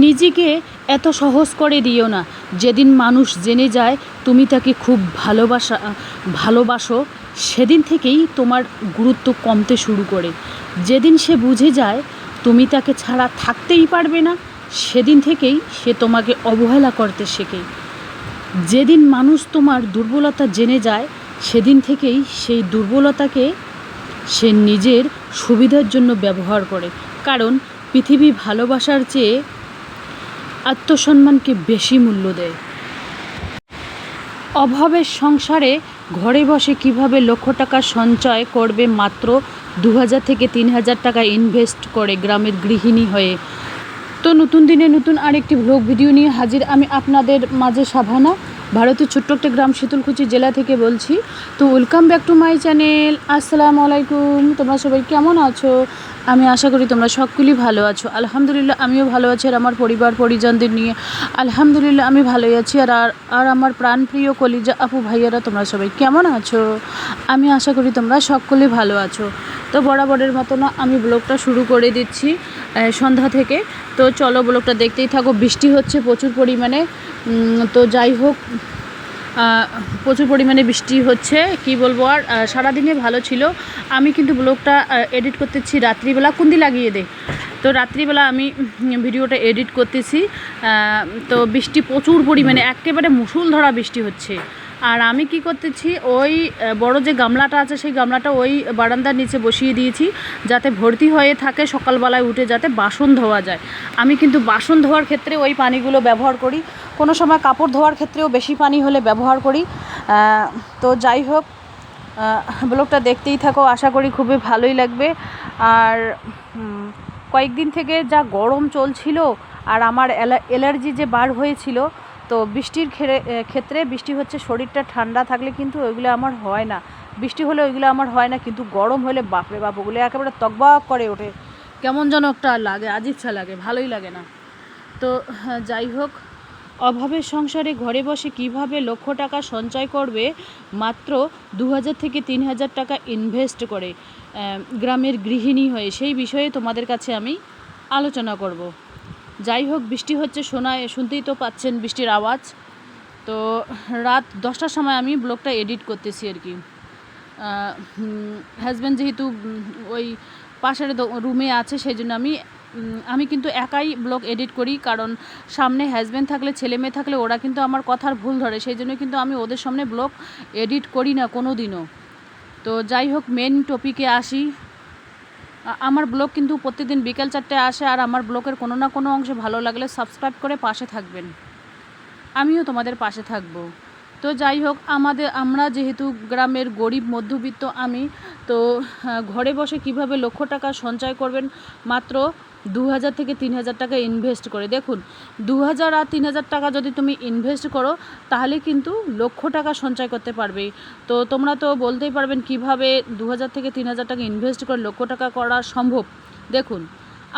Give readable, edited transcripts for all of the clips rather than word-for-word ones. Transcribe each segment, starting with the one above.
নিজেকে এত সহজ করে দিও না। যেদিন মানুষ জেনে যায় তুমি তাকে খুব ভালোবাসো, সেদিন থেকেই তোমার গুরুত্ব কমতে শুরু করে। যেদিন সে বুঝে যায় তুমি তাকে ছাড়া থাকতেই পারবে না, সেদিন থেকেই সে তোমাকে অবহেলা করতে শেখে। যেদিন মানুষ তোমার দুর্বলতা জেনে যায় সেদিন থেকেই সেই দুর্বলতাকে সে নিজের সুবিধার জন্য ব্যবহার করে। কারণ পৃথিবী ভালোবাসার চেয়ে আত্মসম্মানকে বেশি মূল্য দেয়। অভাবের সংসারে ঘরে বসে কিভাবে লক্ষ টাকা সঞ্চয় করবে মাত্র 2000 থেকে 3000 টাকা ইনভেস্ট করে গ্রামের গৃহিণী হয়ে। তো নতুন দিনে নতুন আরেকটি ভ্লগ ভিডিও নিয়ে হাজির আমি আপনাদের মাঝে সাভানা, ভারতের ছোট্ট একটা গ্রাম শীতলকুচি জেলা থেকে বলছি। তো welcome back to my channel. আসসালামু আলাইকুম। তোমরা সবাই কেমন আছো? আমি আশা করি তোমরা সকলেই ভালো আছো। আলহামদুলিল্লাহ আমিও ভালো আছি, আর আমার পরিবার পরিজনদের নিয়ে আলহামদুলিল্লাহ আমি ভালোই আছি। আর আমার প্রাণপ্রিয় কলিজা আপু ভাইয়ারা তোমরা সবাই কেমন আছো? আমি আশা করি তোমরা সকলেই ভালো আছো। তো বরাবরের মতো না আমি ব্লগটা শুরু করে দিচ্ছি সন্ধ্যা থেকে। তো চলো ব্লগটা দেখতেই থাকো। বৃষ্টি হচ্ছে প্রচুর পরিমাণে। তো যাই হোক, প্রচুর পরিমাণে বৃষ্টি হচ্ছে, কি বলবো। আর সারাদিনে ভালো ছিল। আমি কিন্তু ব্লগটা এডিট করতেছি রাত্রিবেলা। কুন্দি লাগিয়ে দে। তো রাত্রিবেলা আমি ভিডিওটা এডিট করতেছি। তো বৃষ্টি প্রচুর পরিমাণে, একেবারে মুষলধারা বৃষ্টি হচ্ছে। আর আমি কি করতেছি, ওই বড় যে গামলাটা আছে সেই গামলাটা ওই বারান্দার নিচে বসিয়ে দিয়েছি, যাতে ভর্তি হয়ে থাকে, সকালবেলায় উঠে যাতে বাসন ধোয়া যায়। আমি কিন্তু বাসন ধোয়ার ক্ষেত্রে ওই পানিগুলো ব্যবহার করি, কোনো সময় কাপড় ধোয়ার ক্ষেত্রেও বেশি পানি হলে ব্যবহার করি। তো যাই হোক, ব্লগটা দেখতেই থাকো, আশা করি খুবই ভালোই লাগবে। আর কয়েকদিন থেকে যা গরম চলছিল, আর আমার অ্যালার্জি যে বার হয়েছিল, তো বৃষ্টির ক্ষেত্রে বৃষ্টি হচ্ছে, শরীরটা ঠান্ডা থাকলে কিন্তু ওইগুলো আমার হয় না, বৃষ্টি হলে ওইগুলো আমার হয় না। কিন্তু গরম হলে বাপরে বাপ, ওগুলো একেবারে তকবাক করে ওঠে, কেমন যেন একটা লাগে, আজিবছা লাগে, ভালোই লাগে না। তো যাই হোক, অভাবের সংসারে ঘরে বসে কিভাবে লক্ষ টাকা সঞ্চয় করবে মাত্র 2000 থেকে 3000 টাকা ইনভেস্ট করে গ্রামের গৃহিণী হয়ে, সেই বিষয়ে তোমাদের কাছে আমি আলোচনা করব। যাই হোক, বৃষ্টি হচ্ছে, শুনতেই তো পাচ্ছেন বৃষ্টির আওয়াজ। তো রাত 10টার সময় আমি ব্লগটা এডিট করতেছি আর কি। হাজব্যান্ড যেহেতু ওই পাশের রুমে আছে, সেই জন্য আমি কিন্তু একাই ব্লগ এডিট করি। কারণ সামনে হাজব্যান্ড থাকলে, ছেলে মেয়ে থাকলে ওরা কিন্তু আমার কথার ভুল ধরে, সেই জন্য কিন্তু আমি ওদের সামনে ব্লগ এডিট করি না কোনো দিনও। তো যাই হোক, মেন টপিকে আসি। আমার ব্লগ কিন্তু প্রতিদিন বিকেল 4টায় আসে। আর আমার ব্লগের কোনো না কোনো অংশে ভালো লাগলে সাবস্ক্রাইব করে পাশে থাকবেন, আমিও তোমাদের পাশে থাকব। তো যাই হোক, আমরা যেহেতু গ্রামের গরিব মধ্যবিত্ত আমি, তো ঘরে বসে কিভাবে লক্ষ টাকা সঞ্চয় করবেন মাত্র 2000 থেকে 3000 টাকা ইনভেস্ট করে। দেখুন, 2000 আর 3000 টাকা যদি তুমি ইনভেস্ট করো, তাহলে কিন্তু লক্ষ টাকা সঞ্চয় করতে পারবে। তো তোমরা তো বলতেই পারবেন কিভাবে 2000 থেকে 3000 টাকা ইনভেস্ট করে লক্ষ টাকা করা সম্ভব। দেখুন,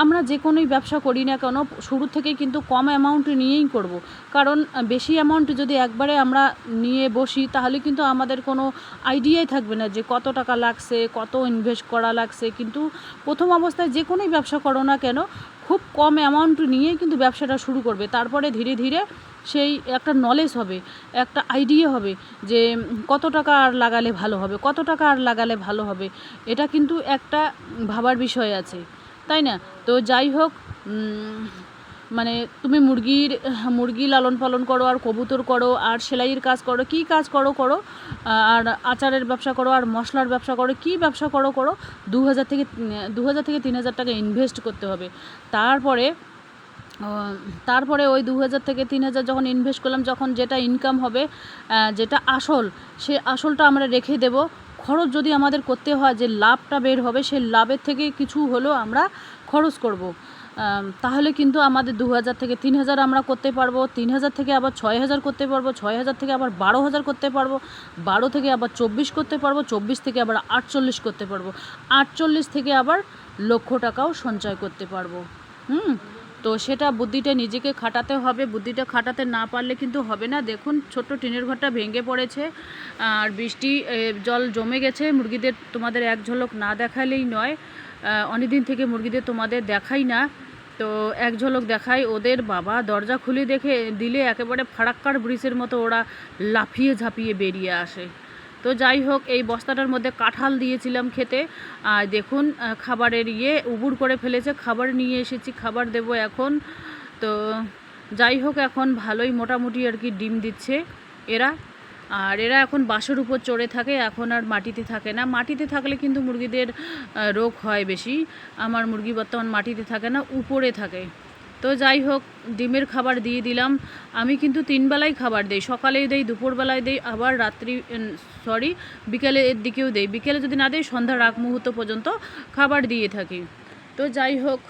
আমরা যে কোনোই ব্যবসা করি না কেন, শুরু থেকেই কিন্তু কম অ্যামাউন্ট নিয়েই করব। কারণ বেশি অ্যামাউন্ট যদি একবারে আমরা নিয়ে বসি, তাহলে কিন্তু আমাদের কোনো আইডিয়াই থাকবে না যে কত টাকা লাগছে, কত ইনভেস্ট করা লাগছে। কিন্তু প্রথম অবস্থায় যে কোনোই ব্যবসা করো না কেন, খুব কম অ্যামাউন্ট নিয়েই কিন্তু ব্যবসাটা শুরু করবে। তারপরে ধীরে ধীরে সেই একটা নলেজ হবে, একটা আইডিয়া হবে যে কত টাকা আর লাগালে ভালো হবে, কত টাকা আর লাগালে ভালো হবে। এটা কিন্তু একটা ভাবার বিষয় আছে, তাই না? তো যাই হোক, মানে তুমি মুরগি লালন পালন করো, আর কবুতর করো, আর সেলাইয়ের কাজ করো, কী কাজ করো, আর আচারের ব্যবসা করো, আর মশলার ব্যবসা করো, কী ব্যবসা করো, 2000 থেকে 3000 টাকা ইনভেস্ট করতে হবে। তারপরে ওই 2000 থেকে 3000 যখন ইনভেস্ট করলাম, যখন যেটা ইনকাম হবে, যেটা সে আসলটা আমরা রেখে দেব। খরচ যদি আমাদের করতে হয়, যে লাভটা বের হবে, সেই লাভের থেকে কিছু হলেও আমরা খরচ করব। তাহলে কিন্তু আমাদের 2000 থেকে 3000 আমরা করতে পারবো, 3000 থেকে আবার 6000 করতে পারবো, 6000 থেকে আবার 12000 করতে পারবো, 12 থেকে আবার 24 করতে পারবো, 24 থেকে আবার 48 করতে পারবো, 48 থেকে আবার লক্ষ টাকাও সঞ্চয় করতে পারবো। তো সেটা বুদ্ধিটা নিজেকে খাটাতে হবে, বুদ্ধিটা খাটাতে না পারলে কিন্তু হবে না। দেখুন, ছোট্ট টিনের ঘরটা ভেঙে পড়েছে, আর বৃষ্টি জল জমে গেছে। মুরগিদের তোমাদের এক ঝলক না দেখালেই নয়, অনেক দিন থেকে মুরগিদের তোমাদের দেখাই না। তো তো এক ঝলক দেখাই ওদের। বাবা দরজা খুলে দেখে দিলে একেবারে ফারাক্কার ব্রিজের মতো ওরা লাফিয়ে ঝাঁপিয়ে বেরিয়ে আসে। তো যাই হোক, এই বস্তাটার মধ্যে কাঁঠাল দিয়েছিলাম খেতে, আর দেখুন খাবারের উবুড় করে ফেলেছে। খাবার নিয়ে এসেছি, খাবার দেব এখন। তো যাই হোক, এখন ভালোই মোটামুটি আর কি ডিম দিচ্ছে এরা। আর এরা এখন বাঁশের উপর চড়ে থাকে, এখন আর মাটিতে থাকে না। মাটিতে থাকলে কিন্তু মুরগিদের রোগ হয় বেশি। আমার মুরগি বর্তমান মাটিতে থাকে না, উপরে থাকে। তো যাই হোক, ডিমের খাবার দিয়ে দিলাম। আমি কিন্তু 3 বেলায় খাবার দেই, সকালেই দেই, দুপুরবেলায় দেই, আবার বিকেলের দিকেও দেই। বিকেলে যদি না দেই, সন্ধ্যার আগ মুহূর্ত পর্যন্ত খাবার দিয়ে থাকি। তো যাই হোক,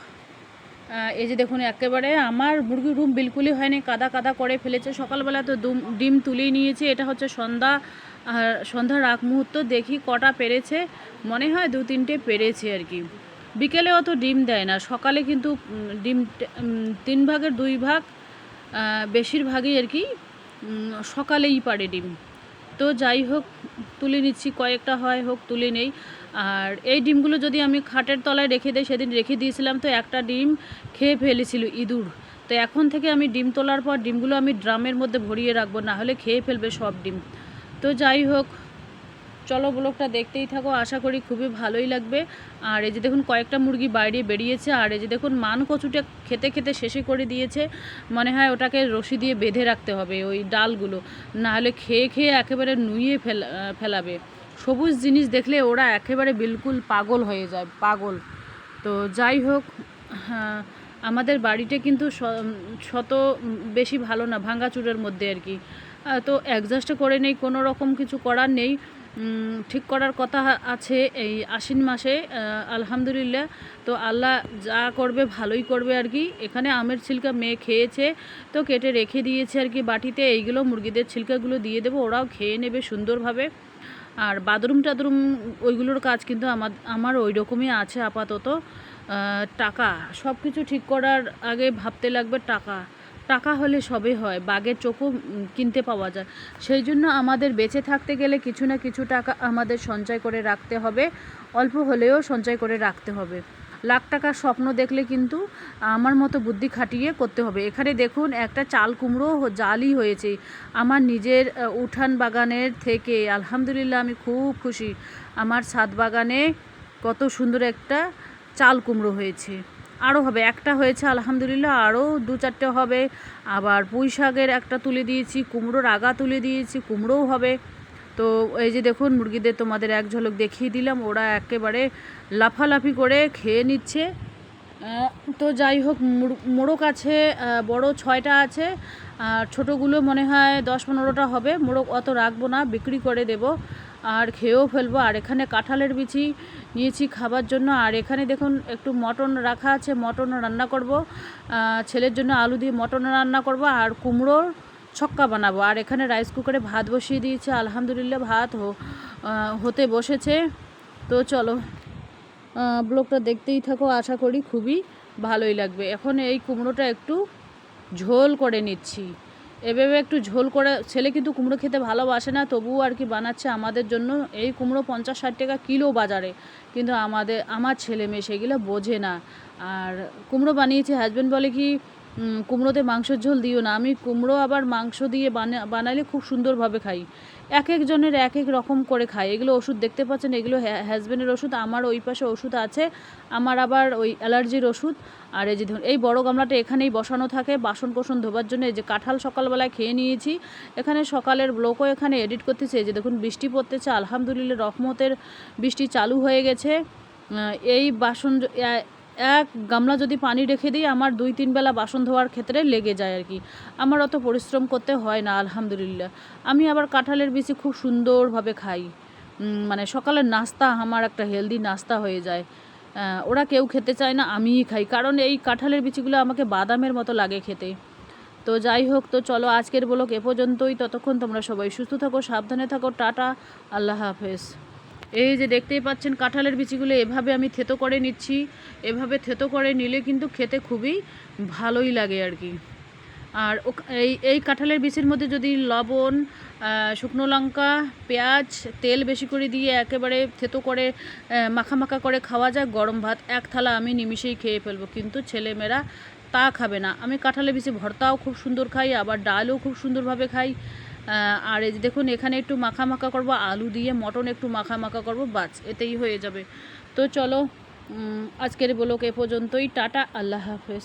এই যে দেখুন একেবারে আমার মুরগির রুম বিলকুলই হয়নি, কাদা কাদা করে ফেলেছে। সকালবেলা তো ডিম তুলেই নিয়েছি। এটা হচ্ছে সন্ধ্যার আগ মুহূর্ত। দেখি কটা পেরেছে, মনে হয় 2-3টে পেরেছে আর কি। বিকেলে অত ডিম দেয় না, সকালে কিন্তু ডিম 3 ভাগের 2 ভাগ বেশিরভাগই আর কি সকালেই পারে ডিম। তো যাই হোক, তুলে নিচ্ছি, কয়েকটা হোক তুলে নেই। আর এই ডিমগুলো যদি আমি খাটের তলায় রেখে দিই, সেদিন রেখে দিয়েছিলাম তো একটা ডিম খেয়ে ফেলেছিল ইঁদুর। তো এখন থেকে আমি ডিম তোলার পর ডিমগুলো আমি ড্রামের মধ্যে ভরিয়ে রাখবো, না হলে খেয়ে ফেলবে সব ডিম। তো যাই হোক, চলো ব্লগটা দেখতেই থাকো, আশা করি খুবই ভালোই লাগবে। আর এই যে দেখুন কয়েকটা মুরগি বাইরে বেরিয়েছে। আর এই যে দেখুন মান কচুটা খেতে খেতে শেষে করে দিয়েছে। মনে হয় ওটাকে রশি দিয়ে বেঁধে রাখতে হবে ওই ডালগুলো, না হলে খেয়ে খেয়ে একেবারে নুয়ে ফেলাবে। সবুজ জিনিস দেখলে ওরা একেবারে বিলকুল পাগল হয়ে যায়, পাগল। তো যাই হোক, হ্যাঁ, আমাদের বাড়িটা কিন্তু শত বেশি ভালো না, ভাঙাচুরের মধ্যে আর কি। তো অ্যাডজাস্ট করে নেই, কোনো রকম কিছু করার নেই। ঠিক করার কথা আছে এই আশ্বিন মাসে, আলহামদুলিল্লাহ। তো আল্লাহ যা করবে ভালোই করবে আর কি। এখানে আমের ছিলকা মেয়ে খেয়েছে, তো কেটে রেখে দিয়েছে আর কি বাটিতে। এইগুলো মুরগিদের ছিলকাগুলো দিয়ে দেবো, ওরাও খেয়ে নেবে সুন্দরভাবে। আর বাথরুম টাথরুম ওইগুলোর কাজ কিন্তু আমার ওই রকমই আছে আপাতত। টাকা সব কিছু ঠিক করার আগে ভাবতে লাগবে টাকা। টাকা হলে সবই হয়, বাঘের চোখও কিনতে পাওয়া যায়। সেই জন্য আমাদের বেঁচে থাকতে গেলে কিছু না কিছু টাকা আমাদের সঞ্চয় করে রাখতে হবে, অল্প হলেও সঞ্চয় করে রাখতে হবে। লাখ টাকার স্বপ্ন দেখলে কিন্তু আমার মতো বুদ্ধি খাটিয়ে করতে হবে। এখানে দেখুন একটা চাল কুমড়ো জালই হয়েছে আমার নিজের উঠান বাগানের থেকে। আলহামদুলিল্লাহ, আমি খুব খুশি। আমার ছাদ বাগানে কত সুন্দর একটা চাল কুমড়ো হয়েছে। আরও হবে, একটা হয়েছে আলহামদুলিল্লাহ, আরও 2-4টে হবে। আবার পুঁই শাকের একটা তুলে দিয়েছি, কুমড়োর আগা তুলে দিয়েছি, কুমড়োও হবে। তো এই যে দেখুন মুরগিদের তোমাদের এক ঝলক দেখিয়ে দিলাম, ওরা একেবারে লাফালাফি করে খেয়ে নিচ্ছে। তো যাই হোক, মোড়ক আছে বড় 6টা আছে, আর ছোটোগুলো মনে হয় 10-15টা হবে। মোড়ক অত রাখবো না, বিক্রি করে দেব আর খেয়েও ফেলবো। আর এখানে কাঁঠালের বিচি নিয়েছি খাবার জন্য। আর এখানে দেখুন একটু মটন রাখা আছে, মটন রান্না করব। ছেলের জন্য আলু দিয়ে মটন রান্না করব, আর কুমড়োর ছক্কা বানাবো। আর এখানে রাইস কুকারে ভাত বসিয়ে দিয়েছে, আলহামদুলিল্লাহ ভাত হতে বসেছে। তো চলো ব্লগটা দেখতেই থাকো, আশা করি খুবই ভালোই লাগবে। এখন এই কুমড়োটা একটু ঝোল করে নিচ্ছি, এভাবে একটু ঝোল করে। ছেলে কিন্তু কুমড়ো খেতে ভালোবাসে না, তবুও আর কি বানাচ্ছে আমাদের জন্য। এই কুমড়ো 50-60 টাকা কিলো বাজারে, কিন্তু আমার ছেলে মেয়ে সেগুলো বোঝে না। আর কুমড়ো বানিয়েছে, হাজব্যান্ড বলে কি কুমড়োতে মাংসের ঝোল দিও না। আমি কুমড়ো আবার মাংস দিয়ে বানালে খুব সুন্দরভাবে খাই। এক একজনের এক এক রকম করে খায়। এগুলো ওষুধ দেখতে পাচ্ছেন, এগুলো হাজব্যান্ডের ওষুধ। আমার ওই পাশে ওষুধ আছে, আমার আবার ওই অ্যালার্জির ওষুধ। আর এই যে ধরুন এই বড় গামলাটা এখানেই বসানো থাকে বাসন কোসন ধোবার জন্য। এই যে কাঁঠাল সকালবেলায় খেয়ে নিয়েছি। এখানে সকালের ব্লগও এখানে এডিট করতেছে। এই যে দেখুন বৃষ্টি পড়তেছে, আলহামদুলিল্লাহ রহমতের বৃষ্টি চালু হয়ে গেছে। এই বাসন এক গামলা যদি পানি রেখে দিই, আমার 2-3 বেলা বাসন ধোয়ার ক্ষেত্রে লেগে যায় আর কি। আমার অত পরিশ্রম করতে হয় না আলহামদুলিল্লাহ। আমি আবার কাঁঠালের বিচি খুব সুন্দরভাবে খাই, মানে সকালের নাস্তা আমার একটা হেলদি নাস্তা হয়ে যায়। ওরা কেউ খেতে চায় না, আমিই খাই, কারণ এই কাঁঠালের বিচিগুলো আমাকে বাদামের মতো লাগে খেতে। তো যাই হোক, তো চলো আজকের ব্লগ এ পর্যন্তই। ততক্ষণ তোমরা সবাই সুস্থ থাকো, সাবধানে থাকো, টাটা, আল্লাহ হাফেজ। এই যে দেখতেই পাচ্ছেন কাঁঠালের বিচিগুলো এভাবে আমি থেতো করে নিচ্ছি। এভাবে থেতো করে নিলে কিন্তু খেতে খুবই ভালোই লাগে আর কি। আর এই কাঁঠালের বিচির মধ্যে যদি লবণ, শুকনো লঙ্কা, পেঁয়াজ, তেল বেশি করে দিয়ে একেবারে থেতো করে মাখা মাখা করে খাওয়া যায়, গরম ভাত এক থালা আমি নিমিষেই খেয়ে ফেলবো। কিন্তু ছেলেমেয়েরা তা খাবে না। আমি কাঁঠালের বিচি ভর্তাও খুব সুন্দর খাই, আবার ডালও খুব সুন্দরভাবে খাই। আর এই যে দেখুন এখানে একটু মাখা মাখা করবো, আলু দিয়ে মটন একটু মাখা মাখা করবো, বাস এতেই হয়ে যাবে। তো চলো আজকের ব্লগ এ পর্যন্তই। টাটা, আল্লাহ হাফেজ।